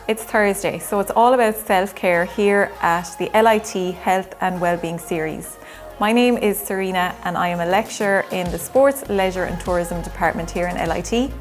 It's Thursday, so it's all about self-care here at the LIT Health and Wellbeing series. My name is Serena and I am a lecturer in the Sports, Leisure and Tourism department here in LIT.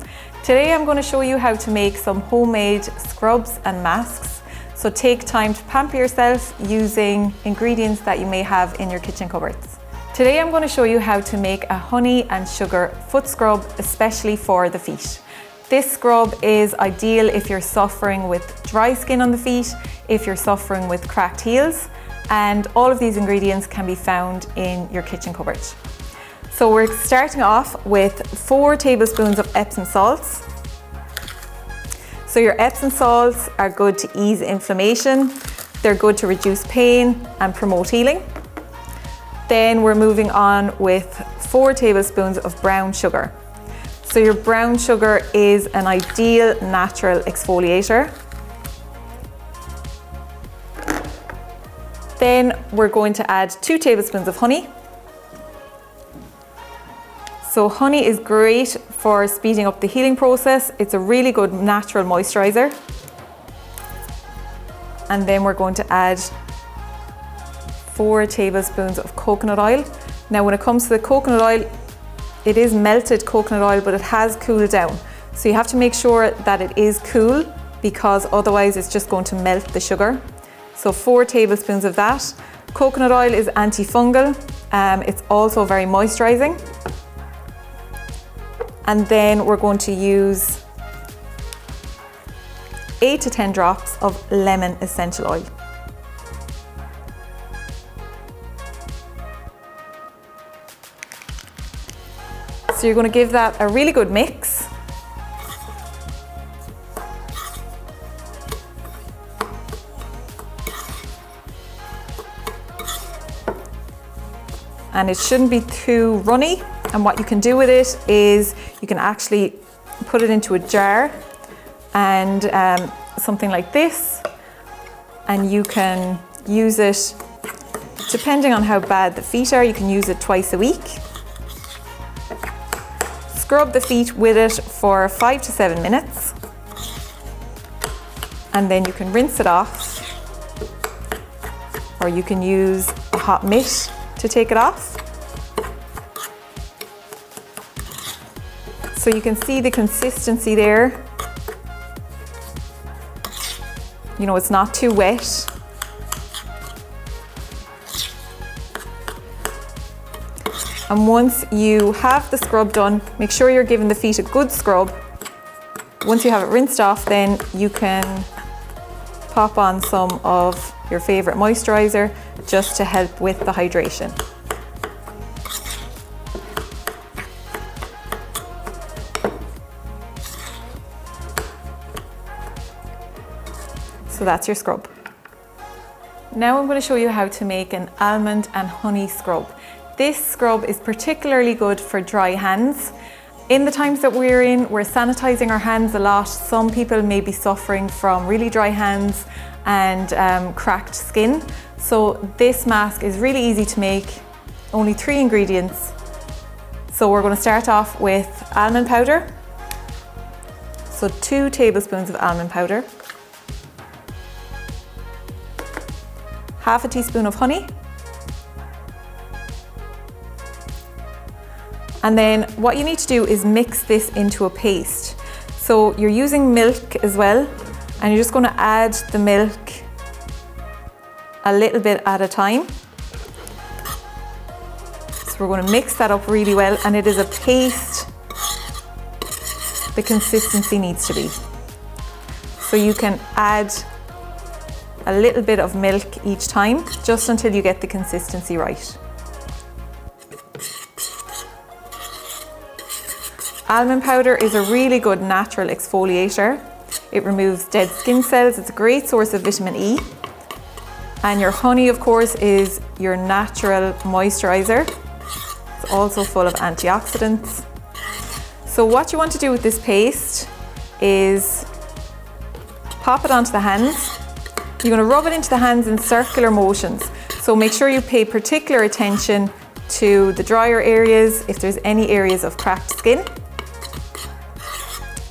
Today I'm going to show you how to make some homemade scrubs and masks. So take time to pamper yourself using ingredients that you may have in your kitchen cupboards. Today I'm going to show you how to make a honey and sugar foot scrub, especially for the feet. This scrub is ideal if you're suffering with dry skin on the feet, if you're suffering with cracked heels, and all of these ingredients can be found in your kitchen cupboard. So we're starting off with 4 tablespoons of epsom salts. So your epsom salts are good to ease inflammation, they're good to reduce pain and promote healing. Then we're moving on with 4 tablespoons of brown sugar. So your brown sugar is an ideal natural exfoliator. Then we're going to add 2 tablespoons of honey. So honey is great for speeding up the healing process. It's a really good natural moisturizer. And then we're going to add 4 tablespoons of coconut oil. Now when it comes to the coconut oil, it is melted coconut oil, but it has cooled down. So you have to make sure that it is cool because otherwise it's just going to melt the sugar. So 4 tablespoons of that. Coconut oil is antifungal. It's also very moisturizing. And then we're going to use 8 to 10 drops of lemon essential oil. So you're going to give that a really good mix. And it shouldn't be too runny. And what you can do with it is you can actually put it into a jar and something like this, and you can use it, depending on how bad the feet are, you can use it twice a week. Scrub the feet with it for 5 to 7 minutes, and then you can rinse it off, or you can use a hot mitt to take it off. So you can see the consistency there. You know, it's not too wet. And once you have the scrub done, make sure you're giving the feet a good scrub. Once you have it rinsed off, then you can pop on some of your favorite moisturizer just to help with the hydration. So that's your scrub. Now I'm going to show you how to make an almond and honey scrub. This scrub is particularly good for dry hands. In the times that we're in, we're sanitizing our hands a lot. Some people may be suffering from really dry hands and cracked skin. So this mask is really easy to make, only 3 ingredients. So we're going to start off with almond powder. So 2 tablespoons of almond powder. Half a teaspoon of honey. And then what you need to do is mix this into a paste. So you're using milk as well, and you're just going to add the milk a little bit at a time. So we're going to mix that up really well, and it is a paste the consistency needs to be. So you can add a little bit of milk each time, just until you get the consistency right. Almond powder is a really good natural exfoliator. It removes dead skin cells. It's a great source of vitamin E. And your honey, of course, is your natural moisturizer. It's also full of antioxidants. So what you want to do with this paste is pop it onto the hands. You're going to rub it into the hands in circular motions. So make sure you pay particular attention to the drier areas, if there's any areas of cracked skin.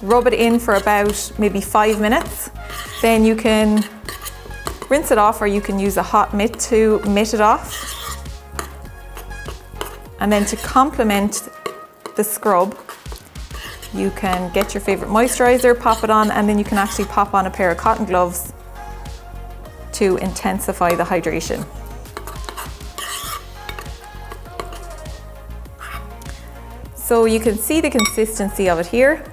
Rub it in for about maybe 5 minutes. Then you can rinse it off, or you can use a hot mitt to mitt it off. And then to complement the scrub, you can get your favorite moisturizer, pop it on, and then you can actually pop on a pair of cotton gloves to intensify the hydration. So you can see the consistency of it here.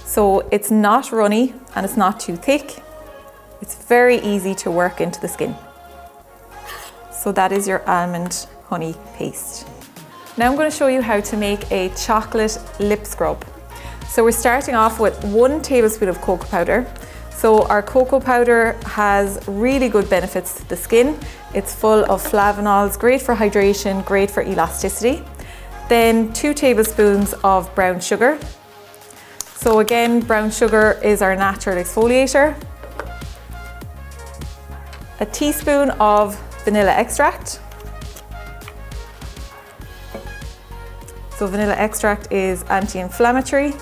So it's not runny and it's not too thick. It's very easy to work into the skin. So that is your almond honey paste. Now I'm going to show you how to make a chocolate lip scrub. So we're starting off with 1 tablespoon of cocoa powder. So our cocoa powder has really good benefits to the skin. It's full of flavonols, great for hydration, great for elasticity. Then 2 tablespoons of brown sugar. So again, brown sugar is our natural exfoliator. A teaspoon of vanilla extract. So vanilla extract is anti-inflammatory,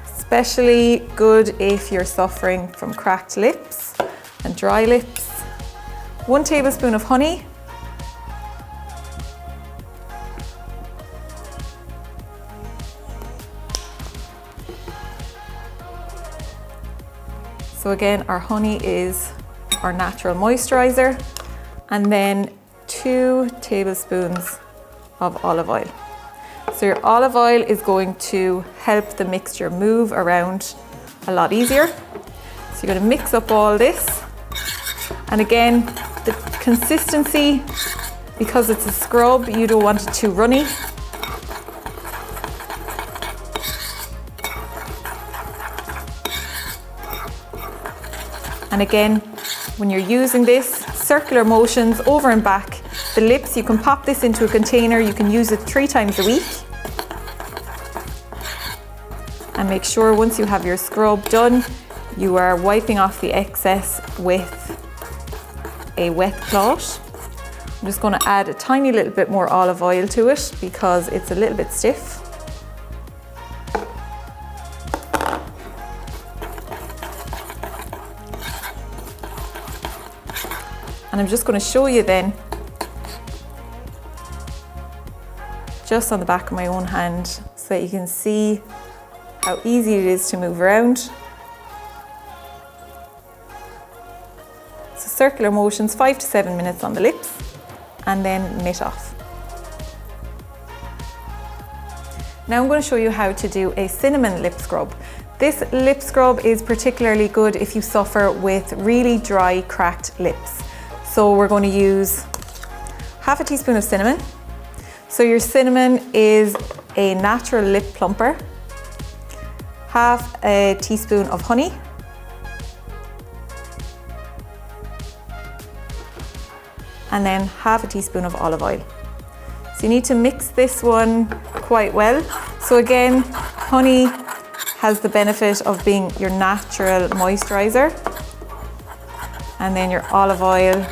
especially good if you're suffering from cracked lips and dry lips. 1 tablespoon of honey. So again, our honey is our natural moisturizer. And then 2 tablespoons of olive oil. So your olive oil is going to help the mixture move around a lot easier. So you're going to mix up all this. And again, the consistency, because it's a scrub, you don't want it too runny. And again, when you're using this, circular motions over and back. The lips, you can pop this into a container. You can use it 3 times a week. And make sure once you have your scrub done, you are wiping off the excess with a wet cloth. I'm just going to add a tiny little bit more olive oil to it because it's a little bit stiff. And I'm just going to show you then, just on the back of my own hand, so that you can see how easy it is to move around. So circular motions, 5 to 7 minutes on the lips, and then mitt off. Now I'm going to show you how to do a cinnamon lip scrub. This lip scrub is particularly good if you suffer with really dry, cracked lips. So we're going to use half a teaspoon of cinnamon. So your cinnamon is a natural lip plumper. Half a teaspoon of honey. And then half a teaspoon of olive oil. So you need to mix this one quite well. So again, honey has the benefit of being your natural moisturizer. And then your olive oil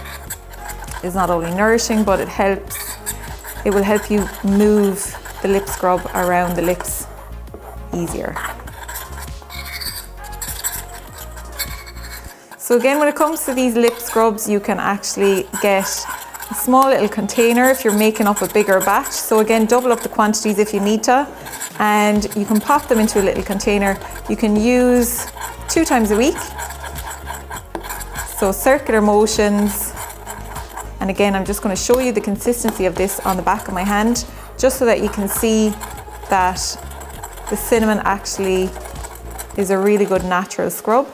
is not only nourishing, but it will help you move the lip scrub around the lips easier. So again, when it comes to these lip scrubs, you can actually get a small little container if you're making up a bigger batch. So again, double up the quantities if you need to, and you can pop them into a little container. You can use 2 times a week. So circular motions. And again, I'm just going to show you the consistency of this on the back of my hand, just so that you can see that the cinnamon actually is a really good natural scrub.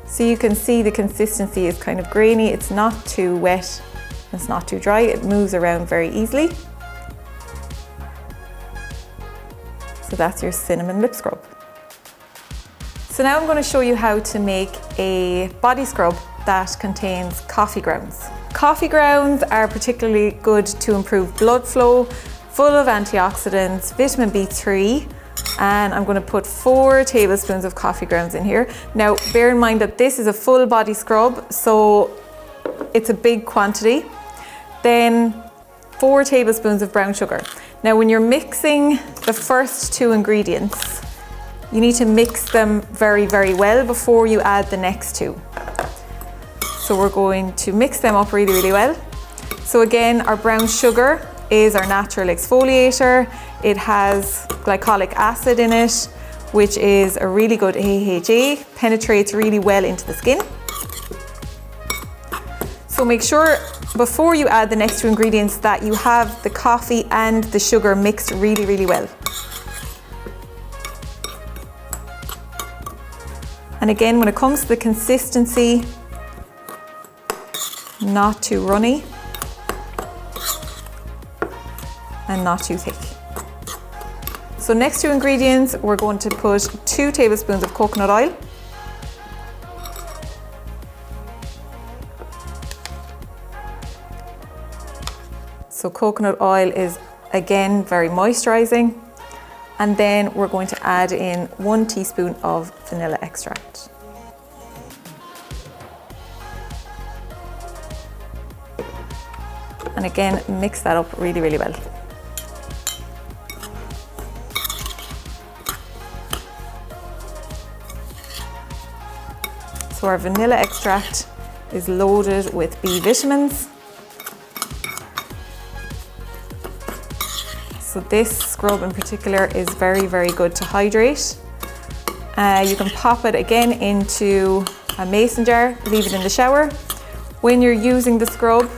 So you can see the consistency is kind of grainy. It's not too wet, it's not too dry. It moves around very easily. So that's your cinnamon lip scrub. So now I'm going to show you how to make a body scrub that contains coffee grounds. Coffee grounds are particularly good to improve blood flow, full of antioxidants, vitamin B3, and I'm going to put 4 tablespoons of coffee grounds in here. Now, bear in mind that this is a full body scrub, so it's a big quantity. Then 4 tablespoons of brown sugar. Now when you're mixing the first two ingredients, you need to mix them very, very well before you add the next two. So we're going to mix them up really, really well. So again, our brown sugar is our natural exfoliator. It has glycolic acid in it, which is a really good AHA, penetrates really well into the skin. So make sure before you add the next two ingredients that you have the coffee and the sugar mixed really, really well. And again, when it comes to the consistency, not too runny and not too thick. So next two ingredients, we're going to put 2 tablespoons of coconut oil. So coconut oil is again very moisturizing. And then we're going to add in 1 teaspoon of vanilla extract. And again, mix that up really, really well. So our vanilla extract is loaded with B vitamins. So this scrub in particular is very, very good to hydrate. You can pop it again into a mason jar, leave it in the shower. When you're using the scrub,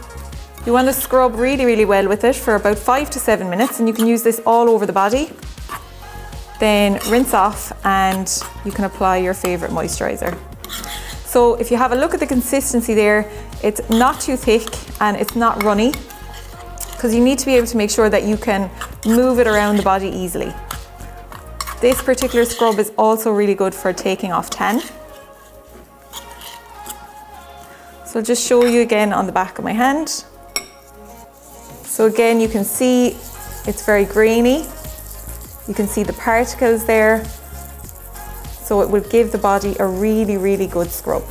you want to scrub really, really well with it for about 5 to 7 minutes, and you can use this all over the body. Then rinse off and you can apply your favorite moisturizer. So if you have a look at the consistency there, it's not too thick and it's not runny, because you need to be able to make sure that you can move it around the body easily. This particular scrub is also really good for taking off tan. So I'll just show you again on the back of my hand. So again, you can see it's very grainy. You can see the particles there. So it will give the body a really, really good scrub.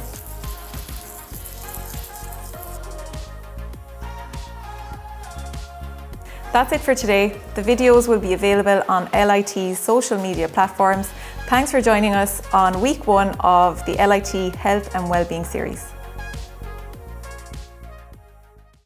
That's it for today. The videos will be available on LIT's social media platforms. Thanks for joining us on week 1 of the LIT Health and Wellbeing series.